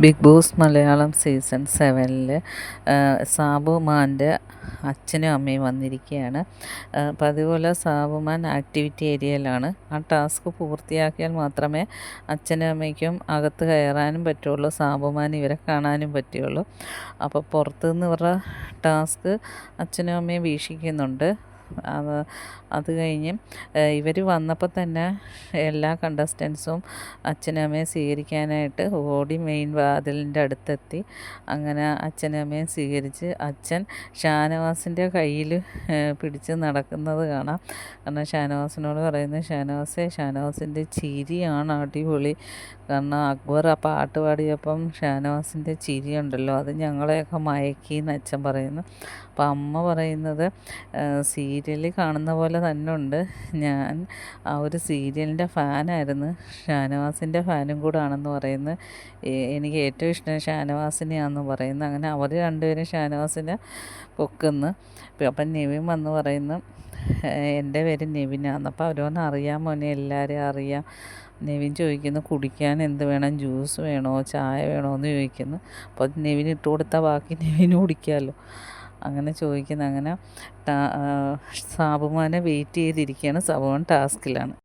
Big boss Malayalam season 7 സാബുമാൻ്റെ അച്ഛനും അമ്മയും വന്നിരിക്കുകയാണ്. അപ്പം അതുപോലെ സാബുമാൻ ആക്ടിവിറ്റി ഏരിയയിലാണ്. ആ ടാസ്ക് പൂർത്തിയാക്കിയാൽ മാത്രമേ അച്ഛനും അമ്മയ്ക്കും അകത്ത് കയറാനും പറ്റുള്ളൂ, സാബുമാൻ ഇവരെ കാണാനും പറ്റുള്ളൂ. അപ്പോൾ പുറത്തുനിന്ന് ഇവരുടെ ടാസ്ക് അച്ഛനും അമ്മയും വീക്ഷിക്കുന്നുണ്ട്. അത് കഴിഞ്ഞ് ഇവർ വന്നപ്പോൾ തന്നെ എല്ലാ കണ്ടസ്റ്റൻസും അച്ഛനും അമ്മയെ സ്വീകരിക്കാനായിട്ട് ഓടി മെയിൻ വാതിലിൻ്റെ അടുത്തെത്തി. അങ്ങനെ അച്ഛനും അമ്മയും സ്വീകരിച്ച് അച്ഛൻ ഷാനവാസിൻ്റെ കയ്യിൽ പിടിച്ച് നടക്കുന്നത് കാണാം. കാരണം ഷാനവാസിനോട് പറയുന്നത്, ഷാനവാസിൻ്റെ ചിരിയാണ് അടിപൊളി. കാരണം അക്ബർ ആ പാട്ട് പാടിയപ്പം ഷാനവാസിൻ്റെ ചിരി ഉണ്ടല്ലോ, അത് ഞങ്ങളെയൊക്കെ മയക്കിയെന്ന് അച്ഛൻ പറയുന്നു. അപ്പം അമ്മ പറയുന്നത്, സീരിയൽ കാണുന്ന പോലെ തന്നെ ഉണ്ട്, ഞാൻ ആ ഒരു സീരിയലിൻ്റെ ഫാനായിരുന്നു, ഷാനവാസിൻ്റെ ഫാനും കൂടെ ആണെന്ന് പറയുന്നു. എനിക്ക് ഏറ്റവും ഇഷ്ടം ഷാനവാസിനെയാണെന്ന് പറയുന്നു. അങ്ങനെ അവർ രണ്ടുപേരും ഷാനവാസിനെ പൊക്കുന്നു. അപ്പം നെവിൻ വന്ന് പറയുന്നു, എൻ്റെ പേര് നെവിനാന്ന്. അപ്പോൾ അവരോന്ന് അറിയാം മോനെ, എല്ലാവരെയും അറിയാം. നെവിൻ ചോദിക്കുന്നു, കുടിക്കാൻ എന്ത് വേണം, ജ്യൂസ് വേണോ ചായ വേണോ എന്ന് ചോദിക്കുന്നു. അപ്പോൾ നെവിൻ ഇട്ട് കൊടുത്താൽ ബാക്കി നെവിന് കുടിക്കാമല്ലോ, അങ്ങനെ ചോദിക്കുന്നു. അങ്ങനെ സാബുമാനെ വെയിറ്റ് ചെയ്തിരിക്കുകയാണ്. സാബുമാൻ ടാസ്കിലാണ്.